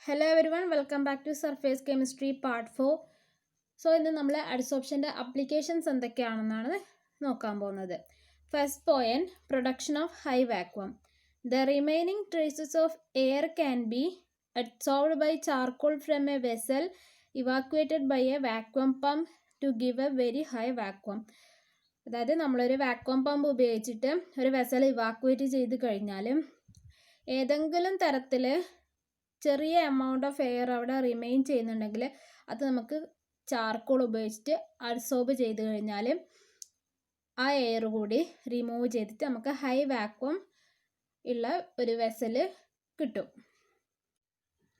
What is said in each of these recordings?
Hello everyone, welcome back to Surface Chemistry Part 4. So, ഇന്ന് നമ്മൾ അഡ്സോർപ്ഷൻ്റെ അപ്ലിക്കേഷൻസ് എന്തൊക്കെയാണെന്നാണ് നോക്കാൻ പോകുന്നത്. First point, production of high vacuum. The remaining traces of air can be adsorbed by charcoal from a vessel evacuated by a vacuum pump to give a very high vacuum. അതായത് നമ്മളൊരു vacuum pump ഉപയോഗിച്ചിട്ട് ഒരു vessel evacuate ചെയ്ത് കഴിഞ്ഞാൽ ഏതെങ്കിലും തരത്തിൽ ചെറിയ amount of air അവിടെ റിമെയിൻ ചെയ്യുന്നുണ്ടെങ്കിൽ അത് നമുക്ക് ചാർക്കോൾ ഉപയോഗിച്ചിട്ട് അഡ്സോർബ് ചെയ്ത് കഴിഞ്ഞാൽ ആ എയർ കൂടി റിമൂവ് ചെയ്തിട്ട് നമുക്ക് ഹൈ വാക്വം ഉള്ള ഒരു വെസൽ കിട്ടും.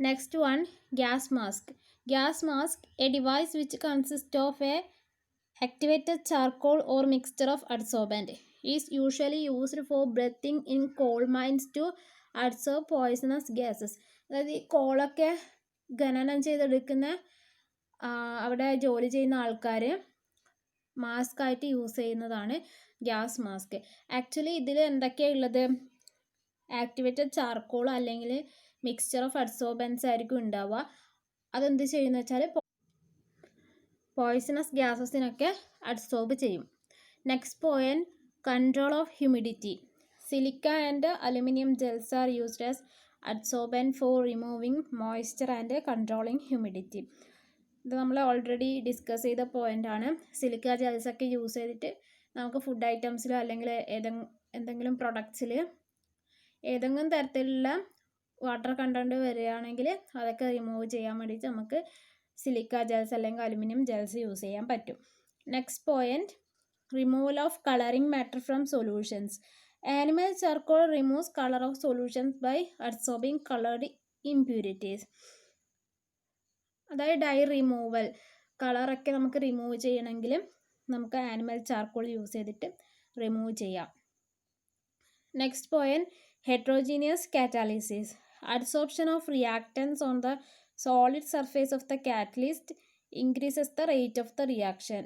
Next one, gas mask. Gas mask, A device which consist of A activated charcoal or mixture of adsorbent, is usually used for breathing in coal mines to adsorb poisonous gases. അതായത് ഈ കോളൊക്കെ ഖനനം ചെയ്തെടുക്കുന്ന അവിടെ ജോലി ചെയ്യുന്ന ആൾക്കാർ mask ആയിട്ട് use ചെയ്യുന്നതാണ് ഗ്യാസ് മാസ്ക്. ആക്ച്വലി ഇതിൽ എന്തൊക്കെയാണ് ഉള്ളത്? ആക്ടിവേറ്റഡ് ചാർക്കോൾ അല്ലെങ്കിൽ മിക്സ്ചർ ഓഫ് അഡ്സോർബൻസ് ആയിരിക്കും ഉണ്ടാവുക. അതെന്ത് ചെയ്യുന്നത് വെച്ചാൽ പോയ്സണസ് ഗ്യാസസിനൊക്കെ അഡ്സോർബ് ചെയ്യും. Next point, control of humidity. Silica and aluminium ജെൽസ് are used as adsorbent four removing moisture and controlling humidity. ഇത് നമ്മൾ ഓൾറെഡി ഡിസ്കസ് ചെയ്ത പോയിൻ്റാണ്. സിലിക്ക ജെൽസൊക്കെ യൂസ് ചെയ്തിട്ട് നമുക്ക് ഫുഡ് ഐറ്റംസിലോ അല്ലെങ്കിൽ എന്തെങ്കിലും പ്രൊഡക്ട്സിൽ ഏതെങ്കിലും തരത്തിലുള്ള വാട്ടർ കണ്ടൻറ്റ് വരികയാണെങ്കിൽ അതൊക്കെ റിമൂവ് ചെയ്യാൻ വേണ്ടിയിട്ട് നമുക്ക് സിലിക്ക ജെൽസ് അല്ലെങ്കിൽ അലുമിനിയം ജെൽസ് യൂസ് ചെയ്യാൻ പറ്റും. Next point, removal of colouring matter from solutions. Animal charcoal removes colour of solutions by adsorbing coloured impurities. അതായത് ഡൈ റിമൂവൽ, കളറൊക്കെ നമുക്ക് റിമൂവ് ചെയ്യണമെങ്കിൽ നമുക്ക് ആനിമൽ ചാർക്കോൾ യൂസ് ചെയ്തിട്ട് റിമൂവ് ചെയ്യാം. Next point, heterogeneous catalysis. Adsorption of reactants on the solid surface of the catalyst increases the rate of the reaction.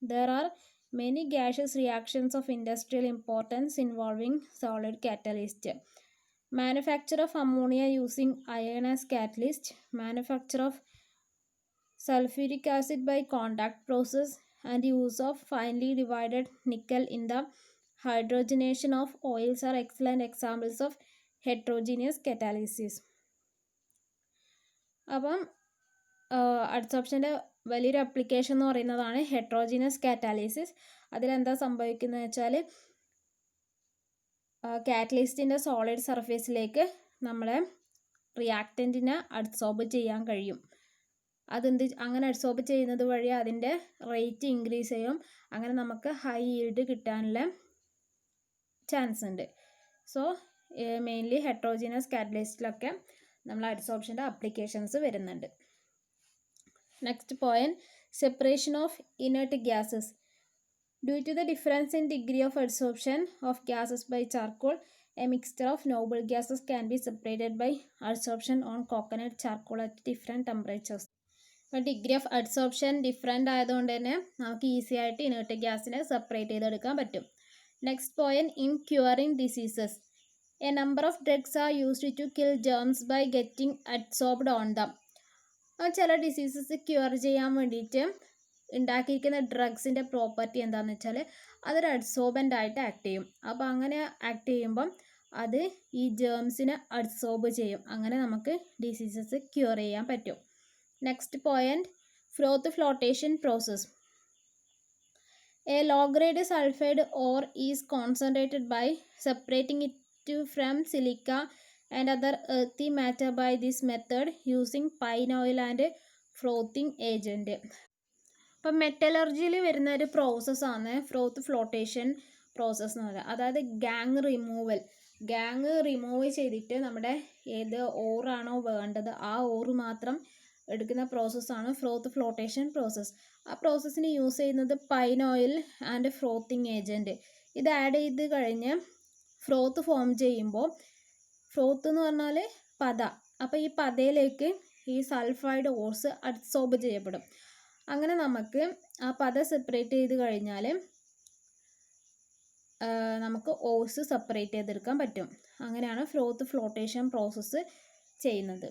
There are many gaseous reactions of industrial importance involving solid catalyst. Manufacture of ammonia using iron as catalyst, manufacture of sulfuric acid by contact process, and use of finely divided nickel in the hydrogenation of oils are excellent examples of heterogeneous catalysis. അപ്പം അഡ്സോർപ്ഷൻ്റെ വലിയൊരു application എന്ന് പറയുന്നതാണ് heterogeneous catalysis. അതിലെന്താ സംഭവിക്കുന്നത് വെച്ചാൽ കാറ്റലിസ്റ്റിൻ്റെ solid സർഫേസിലേക്ക് നമ്മളെ റിയാക്റ്റൻറ്റിനെ adsorb ചെയ്യാൻ കഴിയും. അങ്ങനെ അഡ്സോർബ് ചെയ്യുന്നത് വഴി അതിൻ്റെ റേറ്റ് ഇൻക്രീസ് ചെയ്യും. അങ്ങനെ നമുക്ക് ഹൈ ഈൽഡ് കിട്ടാനുള്ള ചാൻസ് ഉണ്ട്. സോ മെയിൻലി ഹെട്രോജീനിയസ് കാറ്റലിസ്റ്റിലൊക്കെ നമ്മൾ അഡ്സോർപ്ഷൻ്റെ അപ്ലിക്കേഷൻസ് വരുന്നുണ്ട്. Next point, separation of inert gases. Due to the difference in degree of adsorption of gases by charcoal, a mixture of noble gases can be separated by adsorption on coconut charcoal at different temperatures. അപ്പോൾ degree of adsorption different ആയതുകൊണ്ട് തന്നെ നമുക്ക് easy ആയിട്ട് inert ഗ്യാസിനെ separate ചെയ്തെടുക്കാൻ പറ്റും. Next point, in curing diseases. A number of drugs are used to kill germs by getting adsorbed on them. ചില diseases cure ചെയ്യാൻ വേണ്ടിയിട്ട് ഉണ്ടാക്കിയിരിക്കുന്ന ഡ്രഗ്സിൻ്റെ പ്രോപ്പർട്ടി എന്താണെന്ന് വെച്ചാൽ അതൊരു അഡ്സോർബൻ്റ് ആയിട്ട് ആക്ട് ചെയ്യും. അപ്പോൾ അങ്ങനെ ആക്ട് ചെയ്യുമ്പം അത് ഈ ജേംസിനെ അഡ്സോർബ് ചെയ്യും. അങ്ങനെ നമുക്ക് ഡിസീസസ് ക്യൂർ ചെയ്യാൻ പറ്റും. Next point, froth flotation process. A low grade sulphide ore is concentrated by separating it from silica and other earthy matter by this method using pine oil and frothing agent. അപ്പം മെറ്റലർജിയിൽ വരുന്ന ഒരു പ്രോസസ്സാണ് ഫ്രോത്ത് flotation process എന്ന് പറയുന്നത്. അതായത് gang remove ചെയ്തിട്ട് നമ്മുടെ ഏത് ഓറാണോ വേണ്ടത് ആ ഓറ് മാത്രം എടുക്കുന്ന പ്രോസസ്സാണ് ഫ്രോത്ത് ഫ്ലോട്ടേഷൻ പ്രോസസ്സ്. ആ പ്രോസസ്സിന് യൂസ് ചെയ്യുന്നത് പൈൻ ഓയിൽ ആൻഡ് ഫ്രോത്തിങ് ഏജൻറ്റ്. ഇത് ആഡ് ചെയ്ത് കഴിഞ്ഞ് ഫ്രോത്ത് ഫോം ചെയ്യുമ്പോൾ, ഫ്രോത്ത് എന്ന് പറഞ്ഞാൽ പത, അപ്പോൾ ഈ പതയിലേക്ക് ഈ സൾഫൈഡ് ഓർസ് അഡ്സോർബ് ചെയ്യപ്പെടും. അങ്ങനെ നമുക്ക് ആ പത സെപ്പറേറ്റ് ചെയ്ത് കഴിഞ്ഞാൽ നമുക്ക് ഓർസ് സെപ്പറേറ്റ് ചെയ്തെടുക്കാൻ പറ്റും. അങ്ങനെയാണ് ഫ്രോത്ത് ഫ്ലോട്ടേഷൻ പ്രോസസ്സ് ചെയ്യുന്നത്.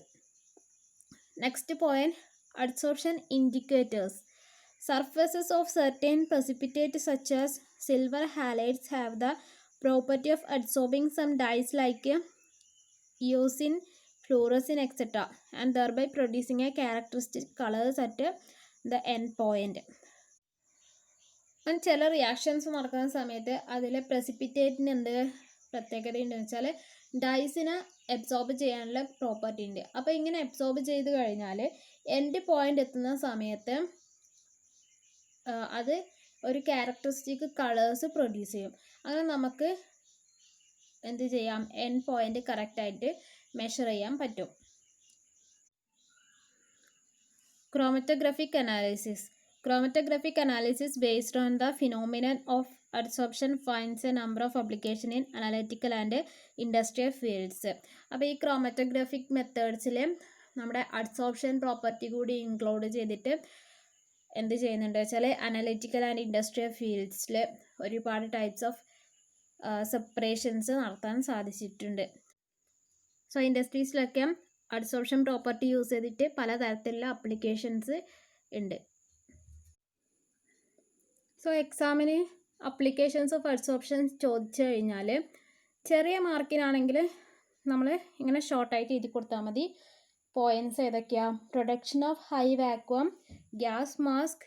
Next point, adsorption indicators. Surfaces of certain precipitate such as silver halides have the property of absorbing some dyes like eosin, fluorescein, etc. and thereby producing a characteristic colors at the end point. ചില reactions നടക്കുന്ന സമയത്ത് അതിൽ പ്രസിപ്പിറ്റേറ്റിന് എന്ത് പ്രത്യേകത ഉണ്ടെന്ന് വെച്ചാൽ ഡൈസിനെ absorb ചെയ്യാനുള്ള property ഉണ്ട്. അപ്പോൾ ഇങ്ങനെ അബ്സോർബ് ചെയ്ത് കഴിഞ്ഞാൽ എൻഡ് പോയിന്റ് എത്തുന്ന സമയത്ത് അത് ഒരു ക്യാരക്ടറിസ്റ്റിക് കളേഴ്സ് പ്രൊഡ്യൂസ് ചെയ്യും. അങ്ങനെ നമുക്ക് എന്ത് ചെയ്യാം, എൻഡ് പോയിന്റ് കറക്റ്റായിട്ട് മെഷർ ചെയ്യാൻ പറ്റും. Chromatographic analysis. Chromatographic analysis based on the phenomenon of adsorption finds a number of application in analytical and industrial fields. അപ്പോൾ ഈ ക്രോമറ്റോഗ്രാഫിക് മെത്തേഡ്സിൽ നമ്മുടെ അഡ്സോർപ്ഷൻ പ്രോപ്പർട്ടി കൂടി ഇൻക്ലൂഡ് ചെയ്തിട്ട് എന്ത് ചെയ്യുന്നുണ്ട് വെച്ചാൽ അനലിറ്റിക്കൽ ആൻഡ് ഇൻഡസ്ട്രിയൽ ഫീൽഡ്സിൽ ഒരുപാട് ടൈപ്സ് ഓഫ് സെപ്പറേഷൻസ് നടത്താൻ സാധിച്ചിട്ടുണ്ട്. സോ ഇൻഡസ്ട്രീസിലൊക്കെ അഡ്സോർപ്ഷൻ പ്രോപ്പർട്ടി യൂസ് ചെയ്തിട്ട് പലതരത്തിലുള്ള അപ്ലിക്കേഷൻസ് ഉണ്ട്. സോ എക്സാമിന് അപ്ലിക്കേഷൻസ് ഓഫ് അഡ്സോർപ്ഷൻ ചോദിച്ചു കഴിഞ്ഞാൽ ചെറിയ മാർക്കിനാണെങ്കിൽ നമ്മൾ ഇങ്ങനെ ഷോർട്ടായിട്ട് എഴുതി കൊടുത്താൽ മതി. പോയിൻറ്റ്സ് ഏതൊക്കെയാണ്? Production of high vacuum, gas mask,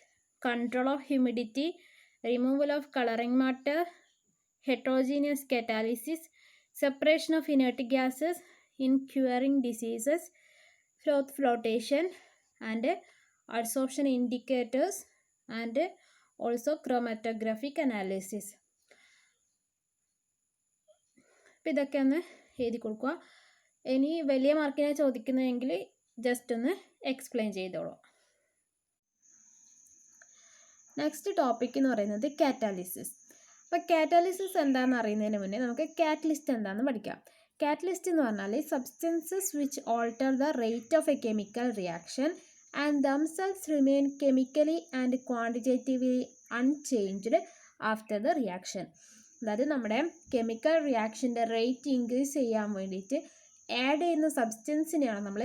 control of humidity, removal of colouring matter, heterogeneous catalysis, separation of inert gases in curing diseases, flotation and adsorption indicators and also chromatographic analysis. അപ്പോൾ ഇതൊക്കെ ഒന്ന് എഴുതി കൊടുക്കുക. ഇനി വലിയ മാർക്കിനെ ചോദിക്കുന്നതെങ്കിൽ just ഒന്ന് explain ചെയ്തോളൂ. Next topic എന്ന് പറയുന്നത് കാറ്റാലിസിസ്. അപ്പോൾ കാറ്റാലിസിസ് എന്താണെന്ന് അറിയുന്നതിന് മുന്നേ നമുക്ക് കാറ്റലിസ്റ്റ് എന്താണെന്ന് പഠിക്കാം. Catalyst എന്ന് പറഞ്ഞാൽ substances which alter the rate of a chemical reaction and themselves remain chemically and quantitatively unchanged after the reaction. അതായത് നമ്മുടെ കെമിക്കൽ റിയാക്ഷൻ്റെ റേറ്റ് ഇൻക്രീസ് ചെയ്യാൻ വേണ്ടിയിട്ട് ആഡ് ചെയ്യുന്ന സബ്സ്റ്റൻസിനെയാണ് നമ്മൾ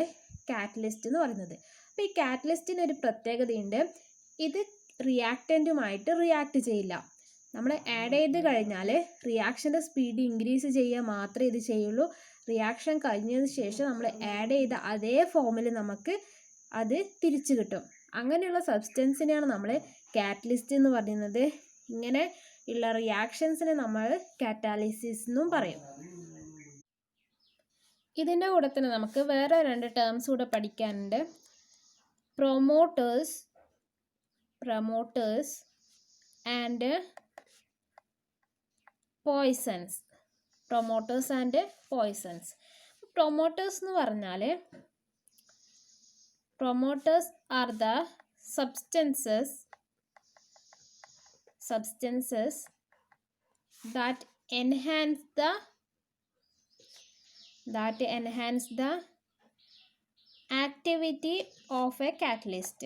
കാറ്റലിസ്റ്റ് എന്ന് പറയുന്നത്. അപ്പോൾ ഈ കാറ്റലിസ്റ്റിന് ഒരു പ്രത്യേകതയുണ്ട്, ഇത് റിയാക്റ്റൻറ്റുമായിട്ട് റിയാക്ട് ചെയ്യില്ല. നമ്മൾ ആഡ് ചെയ്ത് കഴിഞ്ഞാൽ റിയാക്ഷൻ്റെ സ്പീഡ് ഇൻക്രീസ് ചെയ്യുക മാത്രമേ ഇത് ചെയ്യുള്ളൂ. റിയാക്ഷൻ കഴിഞ്ഞതിന് ശേഷം നമ്മൾ ആഡ് ചെയ്ത അതേ ഫോമിൽ നമുക്ക് അത് തിരിച്ചു കിട്ടും. അങ്ങനെയുള്ള സബ്സ്റ്റൻസിനെയാണ് നമ്മൾ കാറ്റലിസ്റ്റ് എന്ന് പറയുന്നത്. ഇങ്ങനെ ഉള്ള റിയാക്ഷൻസിനെ നമ്മൾ കാറ്റാലിസിസ് എന്നും പറയും. ഇതിൻ്റെ കൂടെ തന്നെ നമുക്ക് വേറെ രണ്ട് ടേംസ് കൂടെ പഠിക്കാനുണ്ട്. Promoters and poisons. Promoters and poisons. Promoters എന്ന് പറഞ്ഞാൽ promoters are the substances that enhance the activity of a catalyst.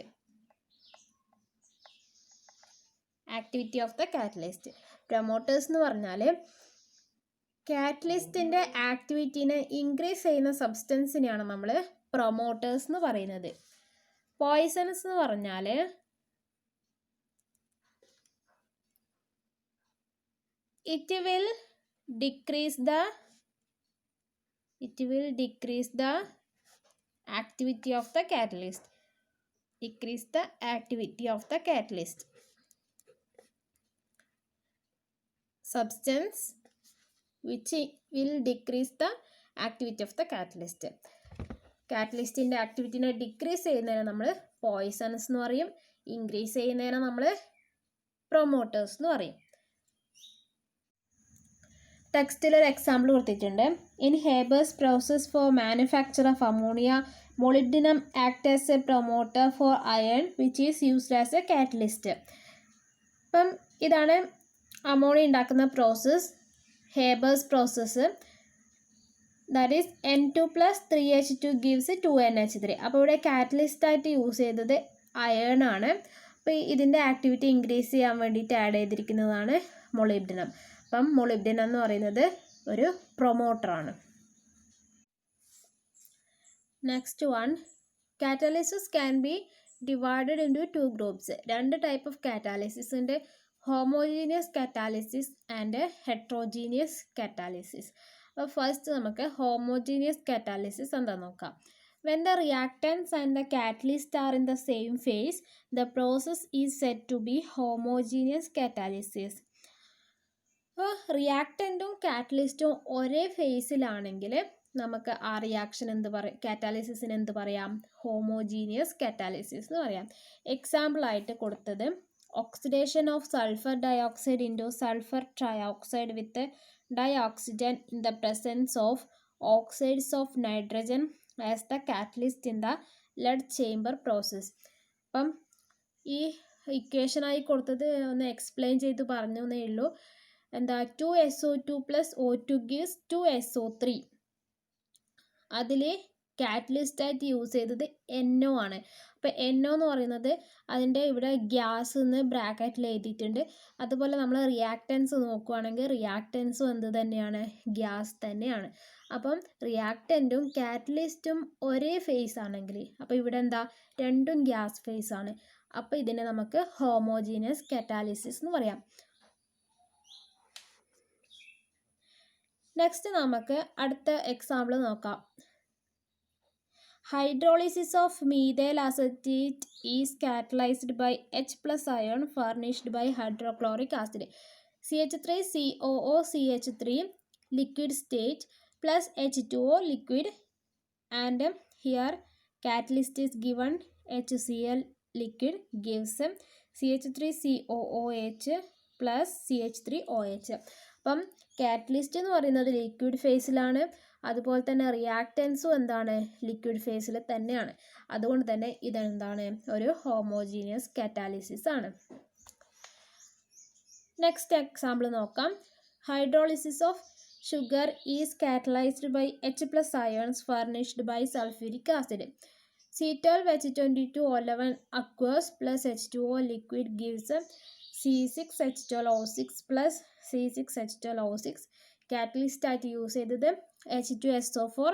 Promoters എന്ന് പറഞ്ഞാൽ കാറ്റലിസ്റ്റിൻ്റെ ആക്ടിവിറ്റീനെ ഇൻക്രീസ് ചെയ്യുന്ന സബ്സ്റ്റൻസിനെയാണ് നമ്മൾ പ്രൊമോട്ടേഴ്സ് എന്ന് പറയുന്നത്. പോയ്സൺസ് എന്ന് പറഞ്ഞാൽ it will decrease the activity of the catalyst. Substance which will decrease the activity of the catalyst. കാറ്റലിസ്റ്റിൻ്റെ ആക്ടിവിറ്റിനെ ഡിക്രീസ് ചെയ്യുന്നതിനെ നമ്മൾ പോയ്സൺസ് എന്ന് പറയും, ഇൻക്രീസ് ചെയ്യുന്നതിനെ നമ്മൾ പ്രൊമോട്ടേഴ്സ് എന്ന് പറയും. ടെക്സ്റ്റിൽ ഒരു എക്സാമ്പിൾ കൊടുത്തിട്ടുണ്ട്. In Haber's process four manufacture of ammonia, molybdenum act as a promoter for iron which is used as a catalyst. അപ്പം ഇതാണ് അമോണിയ ഉണ്ടാക്കുന്ന process, Haber's process. That is N2 + 3H2 gives 2NH3. അപ്പോൾ ഇവിടെ കാറ്റലിസ്റ്റായിട്ട് use ചെയ്തത് iron ആണ്. അപ്പോൾ ഇതിൻ്റെ activity increase ചെയ്യാൻ വേണ്ടിയിട്ട് ആഡ് ചെയ്തിരിക്കുന്നതാണ് molybdenum. അപ്പം molybdenum എന്ന് പറയുന്നത് ഒരു പ്രൊമോട്ടറാണ്. Next one, Catalysis can be divided into two groups. രണ്ട് type of catalysis ഉണ്ട്. Homogeneous catalysis and heterogeneous catalysis. അപ്പോൾ ഫസ്റ്റ് നമുക്ക് homogeneous catalysis എന്താ നോക്കാം. When the reactants and the catalyst are in the same phase, the process is said to be homogeneous catalysis. അപ്പോൾ റിയാക്റ്റൻറ്റും കാറ്റലിസ്റ്റും ഒരേ ഫേസിലാണെങ്കിൽ നമുക്ക് ആ റിയാക്ഷൻ എന്ത് പറയാം, കാറ്റാലിസിന് എന്ത് പറയാം, ഹോമോജീനിയസ് കാറ്റാലിസിസ് എന്ന് പറയാം. എക്സാമ്പിൾ ആയിട്ട് കൊടുത്തത് oxidation of sulphur dioxide into sulphur trioxide with dioxygen in the presence of oxides of nitrogen as the catalyst in the lead chamber process. അപ്പം ഈ ഇക്വേഷനായി കൊടുത്തത് ഒന്ന് എക്സ്പ്ലെയിൻ ചെയ്ത് പറഞ്ഞു എന്നേ ഉള്ളൂ. എന്താ 2SO2 + O2 gives 2SO3. അതിൽ കാറ്റലിസ്റ്റായിട്ട് യൂസ് ചെയ്തത് NO ആണ്. അപ്പോൾ NO എന്ന് പറയുന്നത് അതിൻ്റെ ഇവിടെ ഗ്യാസ് എന്ന് ബ്രാക്കറ്റിൽ എഴുതിയിട്ടുണ്ട്. അതുപോലെ നമ്മൾ റിയാക്റ്റൻസ് നോക്കുകയാണെങ്കിൽ റിയാക്റ്റൻസും എന്ത് തന്നെയാണ്, ഗ്യാസ് തന്നെയാണ്. അപ്പം റിയാക്റ്റൻറ്റും കാറ്റലിസ്റ്റും ഒരേ ഫേസ് ആണെങ്കിൽ അപ്പോൾ ഇവിടെ എന്താ, രണ്ടും ഗ്യാസ് ഫേസ് ആണ്. അപ്പോൾ ഇതിനെ നമുക്ക് ഹോമോജീനിയസ് കാറ്റാലിസിസ് എന്ന് പറയാം. നെക്സ്റ്റ് നമുക്ക് അടുത്ത എക്സാമ്പിൾ നോക്കാം. Hydrolysis of methyl acetate is catalysed by H+ ion furnished by hydrochloric acid. CH3COO liquid state plus H2O liquid, and here catalyst is given HCl liquid gives CH3COOH plus CH3OH. അപ്പം catalyst എന്ന് പറയുന്നത് liquid ഫേസിലാണ്, അതുപോലെ തന്നെ റിയാക്റ്റൻസും എന്താണ്, liquid ഫേസിൽ തന്നെയാണ്. അതുകൊണ്ട് തന്നെ ഇതെന്താണ്, ഒരു ഹോമോജീനിയസ് കാറ്റാലിസിസ് ആണ്. നെക്സ്റ്റ് എക്സാമ്പിൾ നോക്കാം. Hydrolysis of sugar is catalysed by H+ ions furnished by sulfuric acid. C12H22O11 aqueous plus H2O liquid gives C6H12O6 plus C6H12O6. Catalyst ആയിട്ട് യൂസ് ചെയ്തത് H2SO4,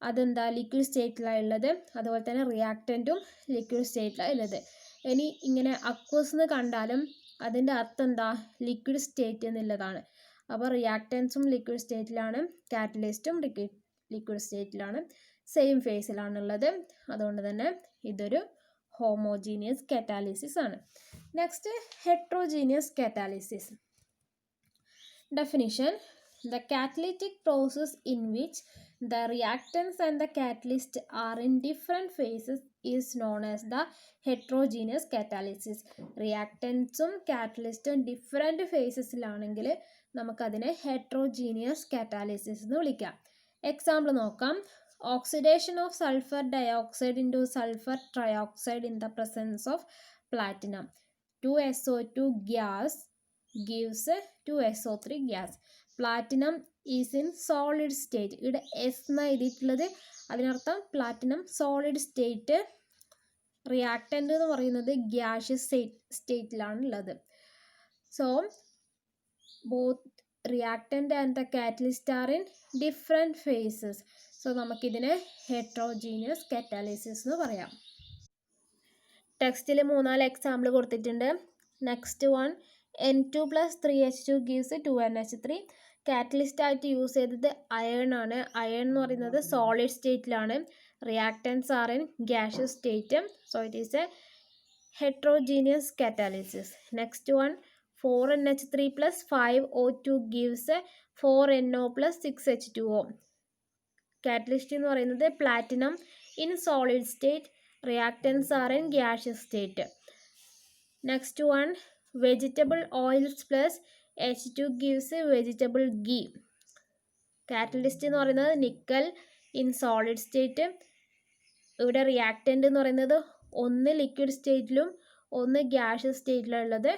അതെന്താ ലിക്വിഡ് സ്റ്റേറ്റിലാണുള്ളത്. അതുപോലെ തന്നെ റിയാക്റ്റൻറ്റും ലിക്വിഡ് സ്റ്റേറ്റിലാണ് ഉള്ളത്. ഇനി ഇങ്ങനെ അക്വസ് എന്ന് കണ്ടാലും അതിൻ്റെ അർത്ഥം എന്താ, ലിക്വിഡ് സ്റ്റേറ്റ് എന്നുള്ളതാണ്. അപ്പോൾ റിയാക്റ്റൻസും ലിക്വിഡ് സ്റ്റേറ്റിലാണ്, കാറ്റലിസ്റ്റും ലിക്വിഡ് സ്റ്റേറ്റിലാണ്, സെയിം ഫേസിലാണുള്ളത്. അതുകൊണ്ട് തന്നെ ഇതൊരു ഹോമോജീനിയസ് കാറ്റാലിസിസ് ആണ്. Next heterogeneous catalysis. Definition: the catalytic process in which the reactants and the catalyst are in different phases is known as the heterogeneous catalysis. റിയാക്റ്റൻസും കാറ്റലിസ്റ്റും different ഫേസസിലാണെങ്കിൽ നമുക്കതിനെ ഹെട്രോജീനിയസ് കാറ്റാലിസിസ് എന്ന് വിളിക്കാം. എക്സാമ്പിൾ നോക്കാം. Oxidation of sulphur dioxide into sulphur trioxide in the presence of platinum. 2SO2 gas gives 2SO3 gas. Platinum is in solid state. ഇവിടെ S എന്ന് എഴുതിയിട്ടുള്ളത് അതിനർത്ഥം പ്ലാറ്റിനം സോളിഡ് സ്റ്റേറ്റ്, റിയാക്റ്റൻ്റ് എന്ന് പറയുന്നത് ഗ്യാഷ്യസ് സ്റ്റേറ്റിലാണ് ഉള്ളത്. So both reactant and the catalyst are in different phases. So നമുക്കിതിനെ heterogeneous catalysis എന്ന് പറയാം. ടെക്സ്റ്റിൽ 3-4 എക്സാമ്പിൾ കൊടുത്തിട്ടുണ്ട്. Next one, N2 + 3H2 gives 2NH3. Catalyst ആയിട്ട് യൂസ് ചെയ്തത് അയൺ ആണ്. അയൺ എന്ന് പറയുന്നത് സോളിഡ് സ്റ്റേറ്റിലാണ്, reactants are in gaseous state. So it is a heterogeneous catalysis. Next one, 4NH3 + 5O2 gives 4NO + 6H2O. Catalyst എന്ന് പറയുന്നത് platinum in solid state, reactance are in gaseous state. Next one, vegetable oils + H2 gives vegetable ghee. Catalyst എന്ന് പറയുന്നത് nickel in solid state. ഇവിടെ reactant എന്ന് പറയുന്നത് ഒന്ന് liquid സ്റ്റേറ്റിലും ഒന്ന് gaseous സ്റ്റേറ്റിലാണ് ഉള്ളത്.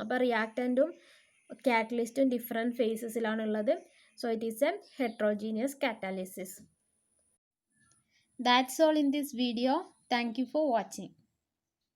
അപ്പോൾ റിയാക്റ്റൻറ്റും കാറ്റലിസ്റ്റും different ഫേസസിലാണുള്ളത്. So it is a heterogeneous catalysis. That's all in this video. Thank you for watching.